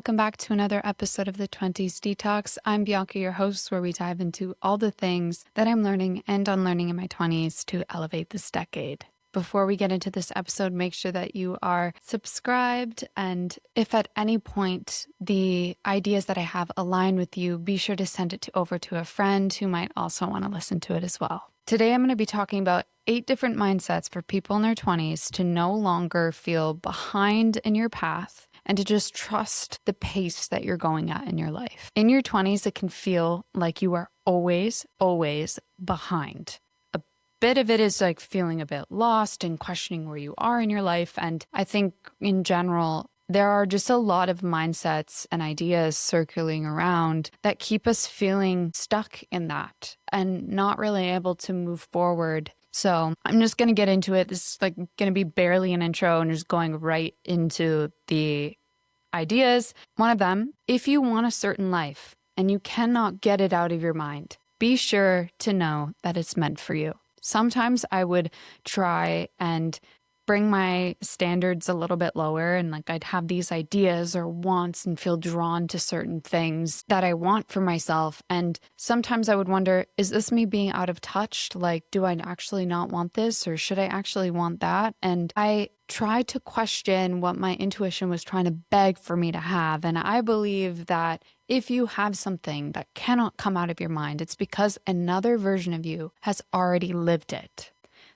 Welcome back to another episode of the 20s Detox. I'm Bianca, your host, where we dive into all the things that I'm learning and unlearning in my 20s to elevate this decade. Before we get into this episode, make sure that you are subscribed, and if at any point the ideas that I have align with you, be sure to send it over to a friend who might also want to listen to it as well. Today, I'm going to be talking about 8 different mindsets for people in their 20s to no longer feel behind in your path and to just trust the pace that you're going at in your life. In your 20s, it can feel like you are always behind. A bit of it is like feeling a bit lost and questioning where you are in your life. And I think in general, there are just a lot of mindsets and ideas circling around that keep us feeling stuck in that and not really able to move forward. So I'm just going to get into it. This is like going to be barely an intro and just going right into the ideas. One of them, if you want a certain life and you cannot get it out of your mind, be sure to know that it's meant for you. Sometimes I would try and bring my standards a little bit lower, and like I'd have these ideas or wants and feel drawn to certain things that I want for myself. And sometimes I would wonder, is this me being out of touch? Like, do I actually not want this, or should I actually want that? And I tried to question what my intuition was trying to beg for me to have. And I believe that if you have something that cannot come out of your mind, it's because another version of you has already lived it.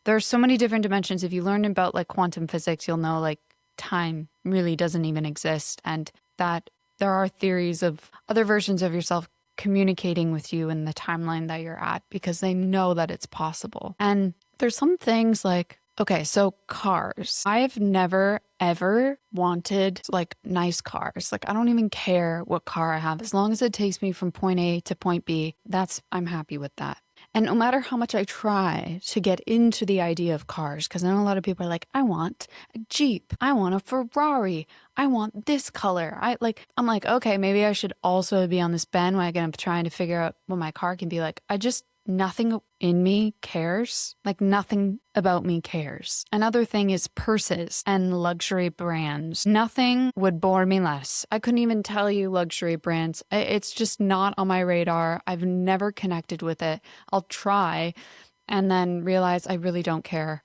There are so many different dimensions. If you learn about like quantum physics, you'll know like time really doesn't even exist, and that there are theories of other versions of yourself communicating with you in the timeline that you're at because they know that it's possible. And there's some things like, okay, so cars. I have never ever wanted like nice cars. Like I don't even care what car I have. As long as it takes me from point A to point B, I'm happy with that. And no matter how much I try to get into the idea of cars, because I know a lot of people are like, I want a Jeep, I want a Ferrari, I want this color. I'm like, okay, maybe I should also be on this bandwagon of trying to figure out what my car can be like. Nothing in me cares. Like nothing about me cares. Another thing is purses and luxury brands. Nothing would bore me less. I couldn't even tell you luxury brands. It's just not on my radar. I've never connected with it. I'll try and then realize I really don't care.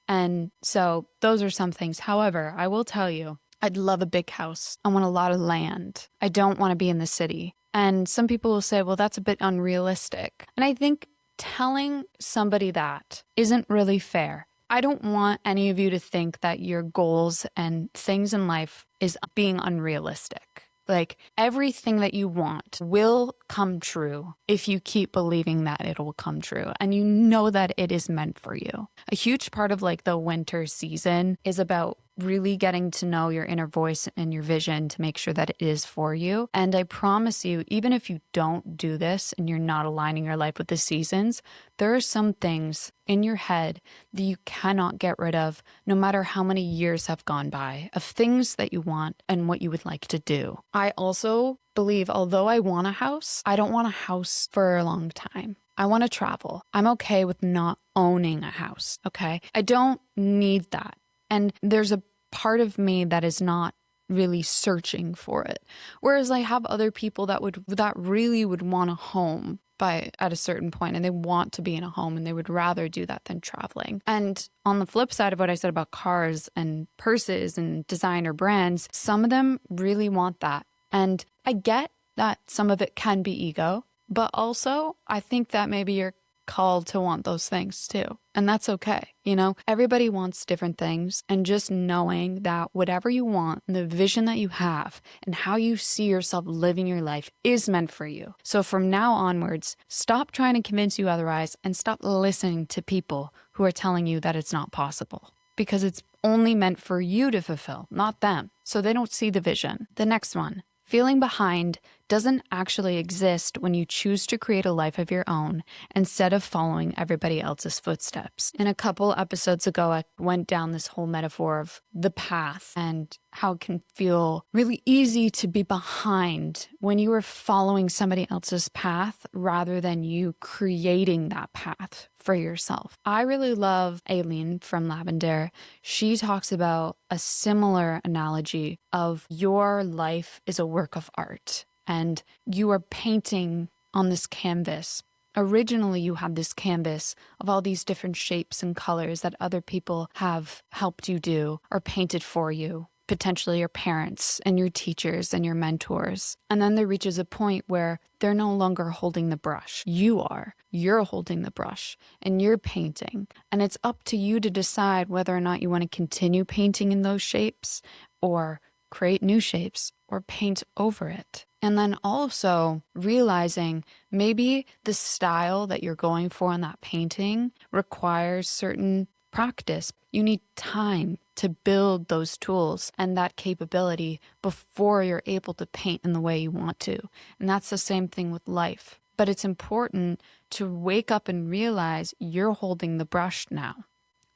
And so those are some things. However, I will tell you, I'd love a big house. I want a lot of land. I don't want to be in the city. And some people will say, well, that's a bit unrealistic. And I think telling somebody that isn't really fair. I don't want any of you to think that your goals and things in life is being unrealistic. Like everything that you want will come true if you keep believing that it will come true and you know that it is meant for you. A huge part of like the winter season is about really getting to know your inner voice and your vision to make sure that it is for you. And I promise you, even if you don't do this and you're not aligning your life with the seasons, there are some things in your head that you cannot get rid of, no matter how many years have gone by, of things that you want and what you would like to do. I also believe, although I want a house, I don't want a house for a long time. I want to travel. I'm okay with not owning a house, okay? I don't need that. And there's a part of me that is not really searching for it. Whereas I have other people that really would want a home at a certain point, and they want to be in a home and they would rather do that than traveling. And on the flip side of what I said about cars and purses and designer brands, some of them really want that. And I get that some of it can be ego, but also I think that maybe you're called to want those things too. And that's okay. You know, everybody wants different things, and just knowing that whatever you want, the vision that you have and how you see yourself living your life is meant for you. So from now onwards, stop trying to convince you otherwise and stop listening to people who are telling you that it's not possible, because it's only meant for you to fulfill, not them. So they don't see the vision. The next one, feeling behind doesn't actually exist when you choose to create a life of your own instead of following everybody else's footsteps. In a couple episodes ago, I went down this whole metaphor of the path and how it can feel really easy to be behind when you are following somebody else's path rather than you creating that path for yourself. I really love Aileen from Lavender. She talks about a similar analogy of your life is a work of art and you are painting on this canvas. Originally, you had this canvas of all these different shapes and colors that other people have helped you do or painted for you, potentially your parents and your teachers and your mentors. And then there reaches a point where they're no longer holding the brush. You are. You're holding the brush and you're painting. And it's up to you to decide whether or not you want to continue painting in those shapes or create new shapes or paint over it. And then also realizing maybe the style that you're going for in that painting requires certain practice. You need time to build those tools and that capability before you're able to paint in the way you want to. And that's the same thing with life. But it's important to wake up and realize you're holding the brush now.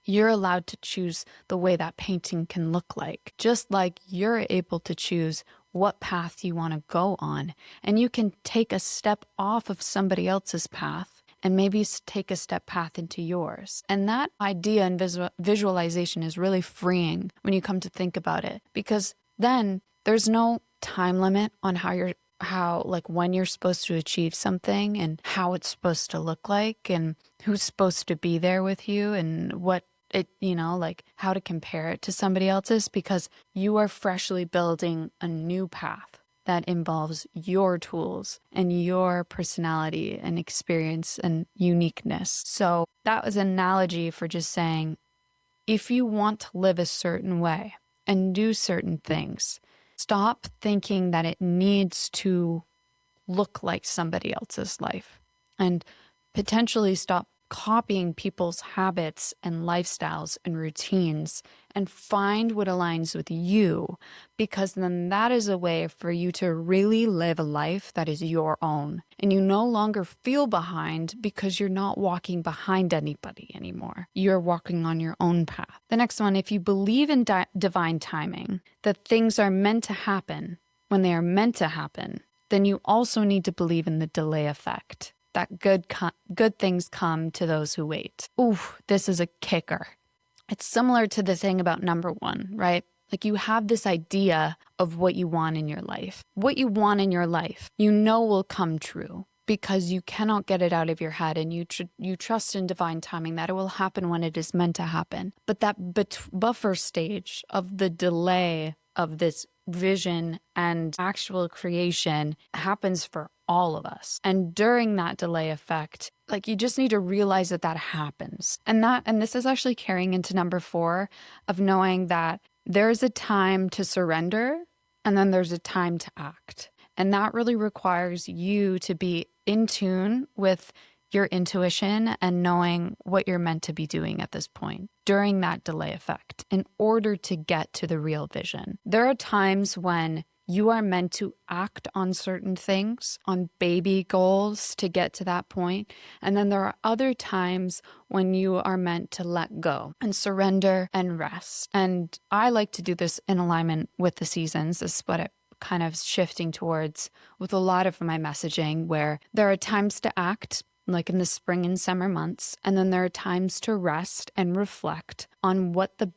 You're allowed to choose the way that painting can look like, just like you're able to choose what path you want to go on. And you can take a step off of somebody else's path and maybe take a step path into yours. And that idea and visualization is really freeing when you come to think about it, because then there's no time limit on when you're supposed to achieve something and how it's supposed to look like and who's supposed to be there with you and what it, how to compare it to somebody else's, because you are freshly building a new path that involves your tools and your personality and experience and uniqueness. So that was an analogy for just saying, if you want to live a certain way and do certain things, stop thinking that it needs to look like somebody else's life, and potentially stop copying people's habits and lifestyles and routines, and find what aligns with you, because then that is a way for you to really live a life that is your own. And you no longer feel behind because you're not walking behind anybody anymore. You're walking on your own path. The next one, if you believe in divine timing, that things are meant to happen when they are meant to happen, then you also need to believe in the delay effect, that good things come to those who wait. Ooh, this is a kicker. It's similar to the thing about number one, right? Like, you have this idea of what you want in your life. What you want in your life, will come true because you cannot get it out of your head, and you trust in divine timing that it will happen when it is meant to happen. But that buffer stage of the delay of this vision and actual creation happens for all of us. And during that delay effect, you just need to realize that happens. And this is actually carrying into number 4 of knowing that there's a time to surrender and then there's a time to act. And that really requires you to be in tune with your intuition and knowing what you're meant to be doing at this point during that delay effect in order to get to the real vision. There are times when you are meant to act on certain things, on baby goals to get to that point. And then there are other times when you are meant to let go and surrender and rest. And I like to do this in alignment with the seasons. This is what it kind of shifting towards with a lot of my messaging, where there are times to act, like in the spring and summer months, and then there are times to rest and reflect on what the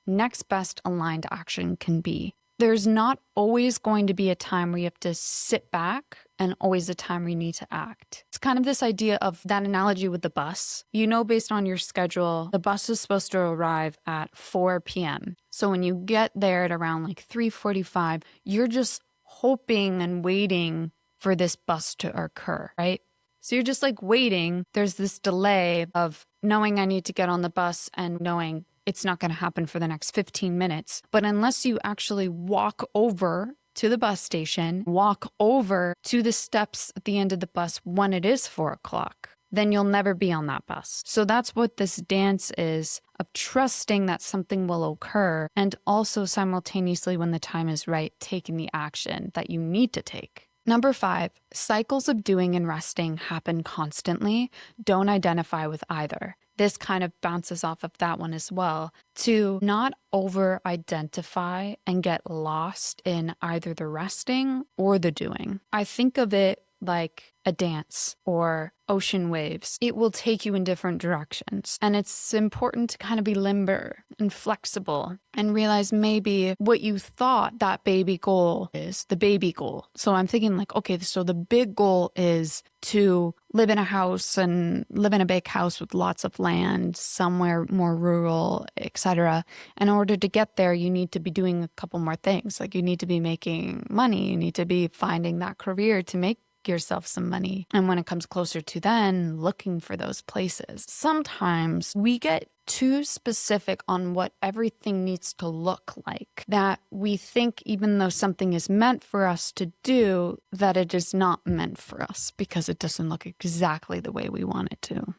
next best aligned action can be. There's not always going to be a time where you have to sit back and always a time where you need to act. It's kind of this idea of that analogy with the bus. Based on your schedule, the bus is supposed to arrive at 4 p.m. So when you get there at around 3:45, you're just hoping and waiting for this bus to occur, right? So you're just waiting. There's this delay of knowing I need to get on the bus and knowing it's not going to happen for the next 15 minutes. But unless you actually walk over to the bus station, walk over to the steps at the end of the bus when it is 4 o'clock, then you'll never be on that bus. So that's what this dance is, of trusting that something will occur, and also simultaneously, when the time is right, taking the action that you need to take. Number 5, cycles of doing and resting happen constantly. Don't identify with either. This kind of bounces off of that one as well, to not over-identify and get lost in either the resting or the doing. I think of it like a dance or ocean waves. It will take you in different directions. And it's important to kind of be limber and flexible and realize maybe what you thought that baby goal is the baby goal. So I'm thinking like, okay, so the big goal is to live in a house and live in a big house with lots of land, somewhere more rural, etc. In order to get there, you need to be doing a couple more things. Like you need to be making money. You need to be finding that career to make yourself some money. And when it comes closer to then, looking for those places. Sometimes we get too specific on what everything needs to look like, that we think even though something is meant for us to do, that it is not meant for us because it doesn't look exactly the way we want it to.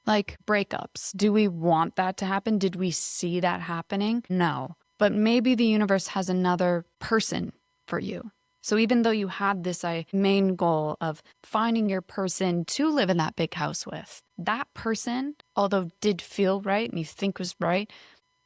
Like breakups. Do we want that to happen? Did we see that happening? No. But maybe the universe has another person for you. So even though you had this main goal of finding your person to live in that big house with, that person, although did feel right and you think was right,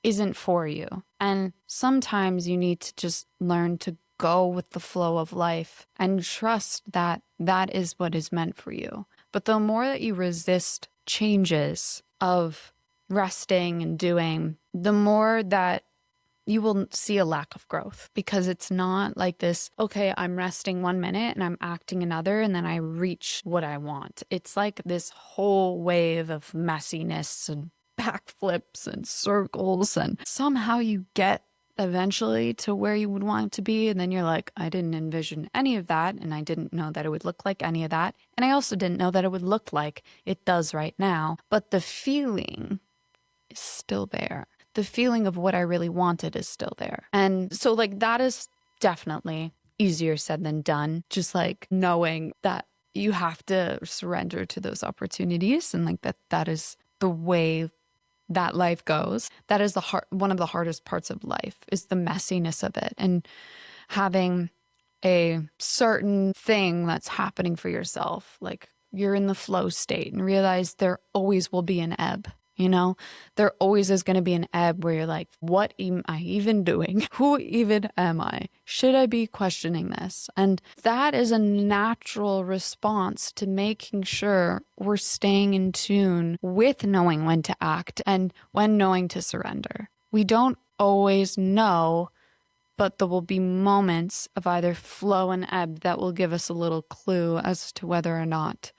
isn't for you. And sometimes you need to just learn to go with the flow of life and trust that that is what is meant for you. But the more that you resist changes of resting and doing, the more that you will see a lack of growth, because it's not like this, okay, I'm resting 1 minute and I'm acting another and then I reach what I want. It's like this whole wave of messiness and backflips and circles, and somehow you get eventually to where you would want to be. And then you're like, I didn't envision any of that. And I didn't know that it would look like any of that. And I also didn't know that it would look like it does right now. But the feeling is still there. The feeling of what I really wanted is still there. And so like that is definitely easier said than done. Just like knowing that you have to surrender to those opportunities, and like that is the way that life goes. That is one of the hardest parts of life, is the messiness of it, and having a certain thing that's happening for yourself. Like you're in the flow state and realize there always will be an ebb. You know, there always is going to be an ebb where you're like, what am I even doing? Who even am I? Should I be questioning this? And that is a natural response to making sure we're staying in tune with knowing when to act and when knowing to surrender. We don't always know, but there will be moments of either flow and ebb that will give us a little clue as to whether or not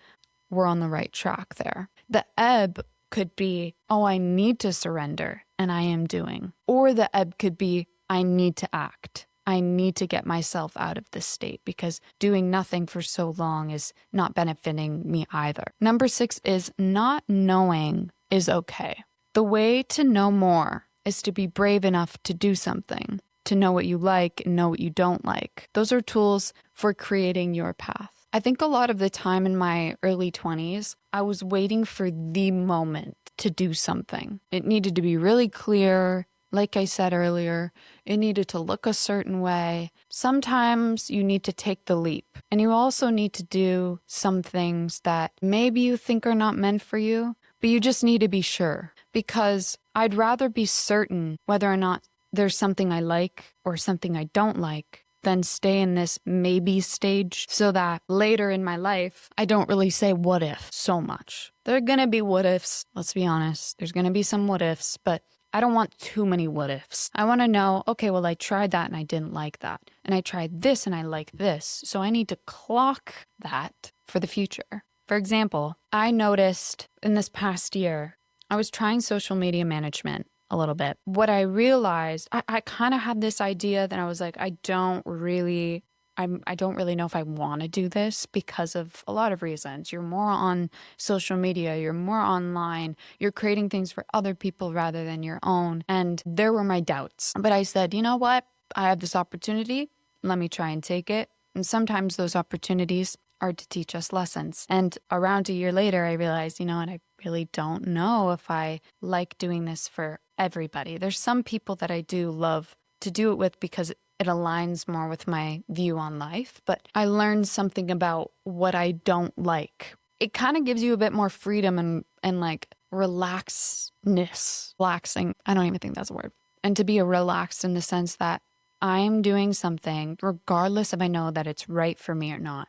we're on the right track there. The ebb could be, oh, I need to surrender, and I am doing. Or the ebb could be, I need to act. I need to get myself out of this state, because doing nothing for so long is not benefiting me either. Number 6 is not knowing is okay. The way to know more is to be brave enough to do something, to know what you like and know what you don't like. Those are tools for creating your path. I think a lot of the time in my early 20s, I was waiting for the moment to do something. It needed to be really clear. Like I said earlier, it needed to look a certain way. Sometimes you need to take the leap, and you also need to do some things that maybe you think are not meant for you, but you just need to be sure, because I'd rather be certain whether or not there's something I like or something I don't like than stay in this maybe stage, so that later in my life, I don't really say what if so much. There are going to be what ifs, let's be honest. There's going to be some what ifs, but I don't want too many what ifs. I want to know, okay, well, I tried that and I didn't like that. And I tried this and I like this. So I need to clock that for the future. For example, I noticed in this past year, I was trying social media management a little bit. What I realized, I kind of had this idea that I was like, I don't really know if I want to do this, because of a lot of reasons. You're more on social media, you're more online, you're creating things for other people rather than your own. And there were my doubts. But I said, you know what? I have this opportunity. Let me try and take it. And sometimes those opportunities are to teach us lessons. And around a year later, I realized, you know what? I really don't know if I like doing this for everybody. There's some people that I do love to do it with because it aligns more with my view on life, but I learned something about what I don't like. It kind of gives you a bit more freedom and like relaxing. I don't even think that's a word. And to be relaxed in the sense that I'm doing something regardless if I know that it's right for me or not.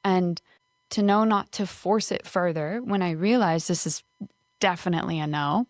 and to know not to force it further when I realize this is definitely a no,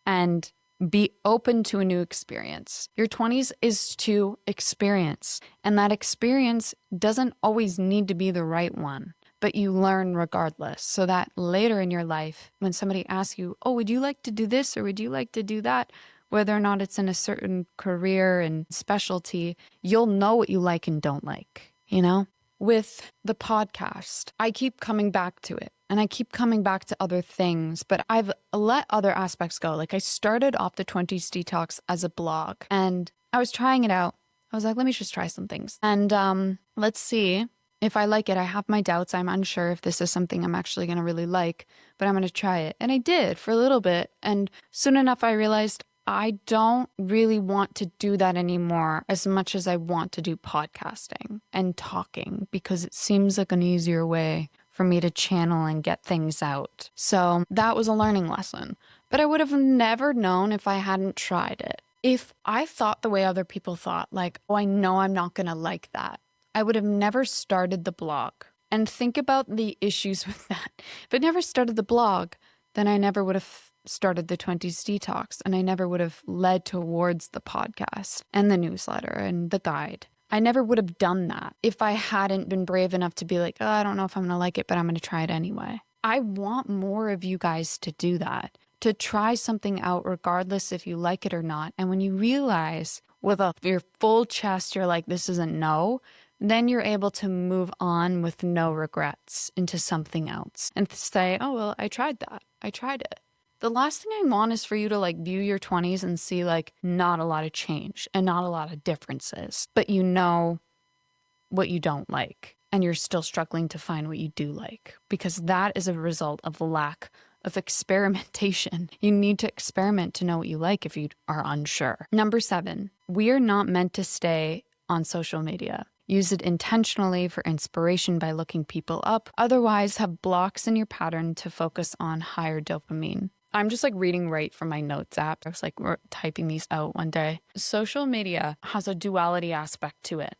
and be open to a new experience. Your 20s is to experience, and that experience doesn't always need to be the right one, but you learn regardless, so that later in your life, when somebody asks you, oh, would you like to do this or would you like to do that, whether or not it's in a certain career and specialty, you'll know what you like and don't like, you know? With the podcast, I keep coming back to it and I keep coming back to other things, but I've let other aspects go. Like, I started off the 20s Detox as a blog and I was trying it out. I was like, let me just try some things. And let's see if I like it. I have my doubts. I'm unsure if this is something I'm actually going to really like, but I'm going to try it. And I did for a little bit. And soon enough, I realized I don't really want to do that anymore as much as I want to do podcasting and talking, because it seems like an easier way for me to channel and get things out. So that was a learning lesson, but I would have never known if I hadn't tried it. If I thought the way other people thought, like, oh, I know I'm not going to like that, I would have never started the blog. And think about the issues with that. If I never started the blog, then I never would have started the 20s Detox, and I never would have led towards the podcast and the newsletter and the guide. I never would have done that if I hadn't been brave enough to be like, oh, I don't know if I'm going to like it, but I'm going to try it anyway. I want more of you guys to do that, to try something out regardless if you like it or not. And when you realize with your full chest, you're like, this is a no, then you're able to move on with no regrets into something else and say, oh, well, I tried that. I tried it. The last thing I want is for you to like view your 20s and see like not a lot of change and not a lot of differences, but you know what you don't like and you're still struggling to find what you do like, because that is a result of the lack of experimentation. You need to experiment to know what you like if you are unsure. Number 7, we are not meant to stay on social media. Use it intentionally for inspiration by looking people up. Otherwise, have blocks in your pattern to focus on higher dopamine. I'm just like reading right from my notes app. I was like typing these out one day. Social media has a duality aspect to it.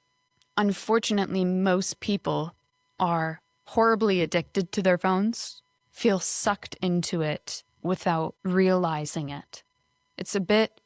Unfortunately, most people are horribly addicted to their phones, feel sucked into it without realizing it. It's a bit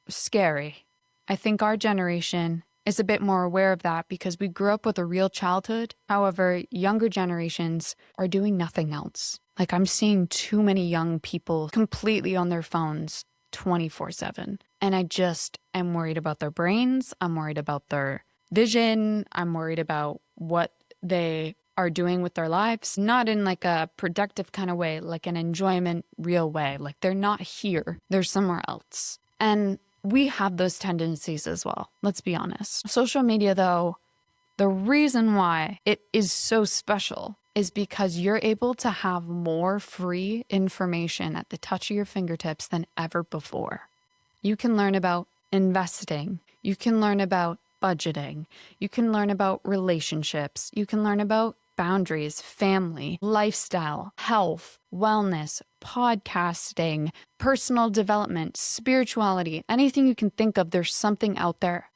scary. I think our generation is a bit more aware of that because we grew up with a real childhood. However, younger generations are doing nothing else. Like, I'm seeing too many young people completely on their phones 24/7. And I just am worried about their brains. I'm worried about their vision. I'm worried about what they are doing with their lives. Not in like a productive kind of way, like an enjoyment, real way. Like, they're not here. They're somewhere else. And we have those tendencies as well. Let's be honest. Social media, though, the reason why it is so special is because you're able to have more free information at the touch of your fingertips than ever before. You can learn about investing. You can learn about budgeting. You can learn about relationships. You can learn about boundaries, family, lifestyle, health, wellness, podcasting, personal development, spirituality, anything you can think of. There's something out there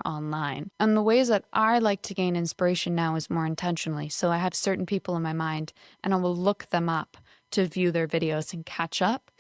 online. And the ways that I like to gain inspiration now is more intentionally. So I have certain people in my mind and I will look them up to view their videos and catch up,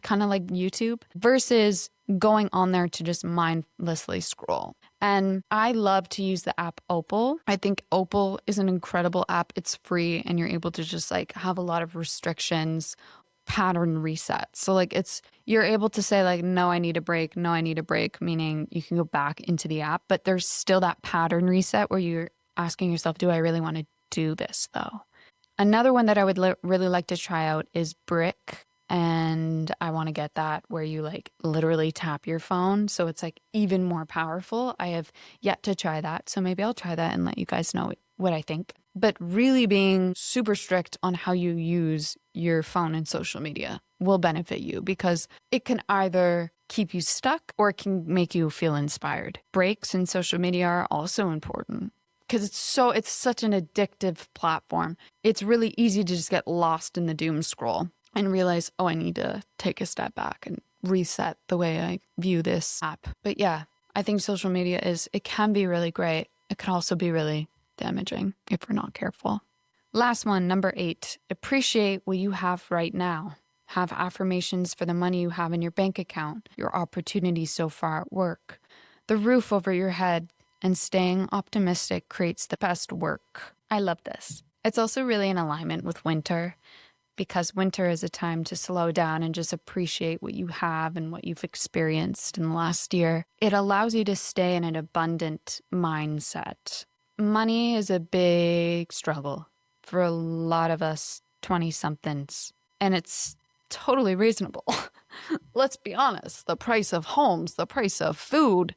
kind of like YouTube, versus going on there to just mindlessly scroll. And I love to use the app Opal. I think Opal is an incredible app. It's free and you're able to just like have a lot of restrictions, pattern resets. So like you're able to say like, no, I need a break. No, I need a break, meaning you can go back into the app, but there's still that pattern reset where you're asking yourself, do I really want to do this though? Another one that I would really like to try out is Brick. And I want to get that where you like literally tap your phone. So it's like even more powerful. I have yet to try that. So maybe I'll try that and let you guys know what I think. But really being super strict on how you use your phone and social media will benefit you, because it can either keep you stuck or it can make you feel inspired. Breaks in social media are also important, because it's such an addictive platform. It's really easy to just get lost in the doom scroll and realize, oh, I need to take a step back and reset the way I view this app. But yeah, I think social media it can be really great. It can also be really damaging if we're not careful. Last one, number 8, appreciate what you have right now. Have affirmations for the money you have in your bank account, your opportunities so far at work, the roof over your head, and staying optimistic creates the best work. I love this. It's also really in alignment with winter, because winter is a time to slow down and just appreciate what you have and what you've experienced in the last year. It allows you to stay in an abundant mindset. Money is a big struggle for a lot of us 20-somethings, and it's totally reasonable. Let's be honest, the price of homes, the price of food,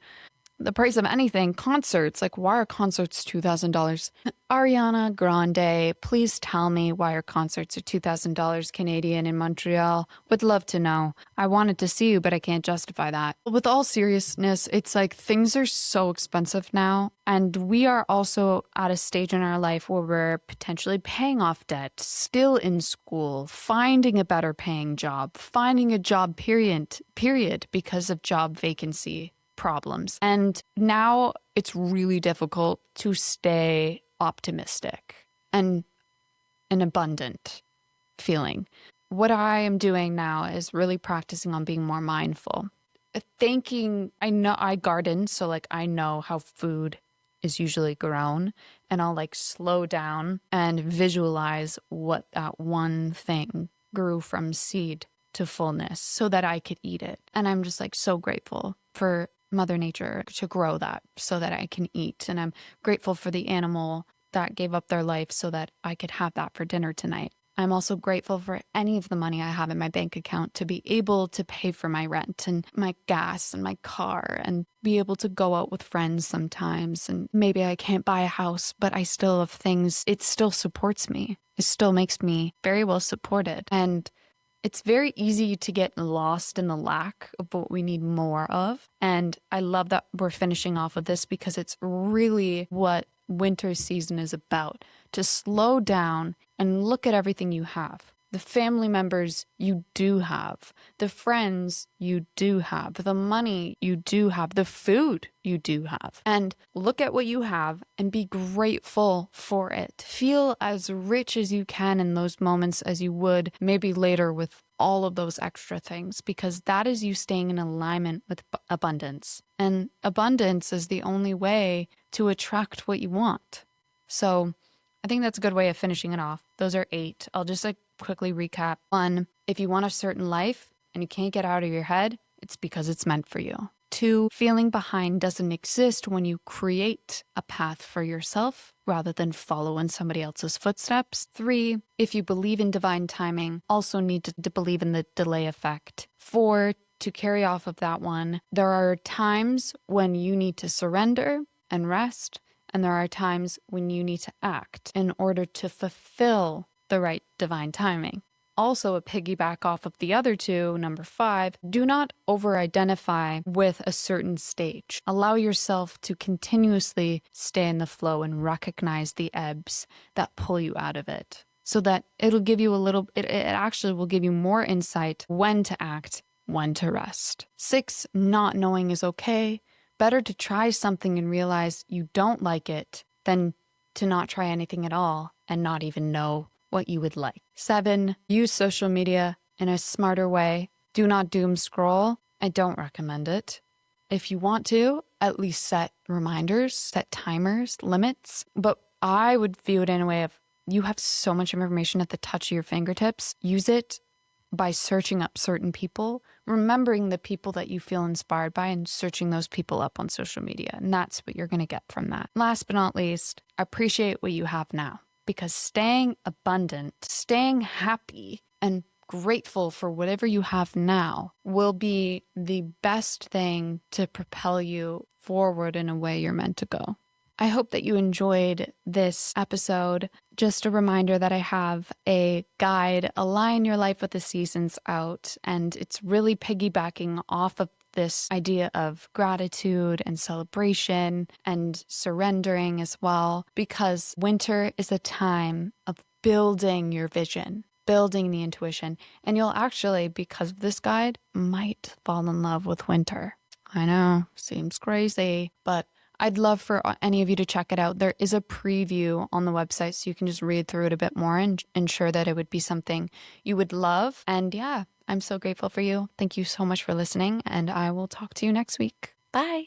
the price of anything, concerts, like why are concerts $2,000? Ariana Grande, please tell me why your concerts are $2,000 Canadian in Montreal. Would love to know. I wanted to see you, but I can't justify that. With all seriousness, it's like things are so expensive now, and we are also at a stage in our life where we're potentially paying off debt, still in school, finding a better paying job, finding a job period because of job vacancy problems. And now it's really difficult to stay optimistic and an abundant feeling. What I am doing now is really practicing on being more mindful. I know I garden, so like I know how food is usually grown, and I'll like slow down and visualize what that one thing grew from seed to fullness so that I could eat it. And I'm just like so grateful for Mother Nature to grow that so that I can eat. And I'm grateful for the animal that gave up their life so that I could have that for dinner tonight. I'm also grateful for any of the money I have in my bank account to be able to pay for my rent and my gas and my car and be able to go out with friends sometimes. And maybe I can't buy a house, but I still have things. It still supports me. It still makes me very well supported. And it's very easy to get lost in the lack of what we need more of. And I love that we're finishing off with this because it's really what winter season is about. To slow down and look at everything you have. The family members you do have, the friends you do have, the money you do have, the food you do have. And look at what you have and be grateful for it. Feel as rich as you can in those moments as you would maybe later with all of those extra things, because that is you staying in alignment with abundance. And abundance is the only way to attract what you want. So I think that's a good way of finishing it off. Those are 8. I'll just quickly recap. 1, if you want a certain life and you can't get out of your head, it's because it's meant for you. 2, feeling behind doesn't exist when you create a path for yourself rather than follow in somebody else's footsteps. 3, if you believe in divine timing, also need to believe in the delay effect. 4, to carry off of that one, there are times when you need to surrender and rest, and there are times when you need to act in order to fulfill the right divine timing. Also, a piggyback off of the other 2, number 5, do not over-identify with a certain stage. Allow yourself to continuously stay in the flow and recognize the ebbs that pull you out of it, so that it'll give you it actually will give you more insight when to act, when to rest. 6, not knowing is okay. Better to try something and realize you don't like it than to not try anything at all and not even know what you would like. 7, use social media in a smarter way. Do not doom scroll. I don't recommend it. If you want to, at least set reminders, set timers, limits. But I would view it in a way of you have so much information at the touch of your fingertips. Use it by searching up certain people, remembering the people that you feel inspired by and searching those people up on social media. And that's what you're going to get from that. Last but not least, appreciate what you have now, because staying abundant, staying happy and grateful for whatever you have now will be the best thing to propel you forward in a way you're meant to go. I hope that you enjoyed this episode. Just a reminder that I have a guide, Align Your Life with the Seasons, out, and it's really piggybacking off of this idea of gratitude and celebration and surrendering as well, because winter is a time of building your vision, building the intuition, and you'll actually, because of this guide, might fall in love with winter. I know, seems crazy, but I'd love for any of you to check it out. There is a preview on the website, so you can just read through it a bit more and ensure that it would be something you would love. And yeah, I'm so grateful for you. Thank you so much for listening, and I will talk to you next week. Bye.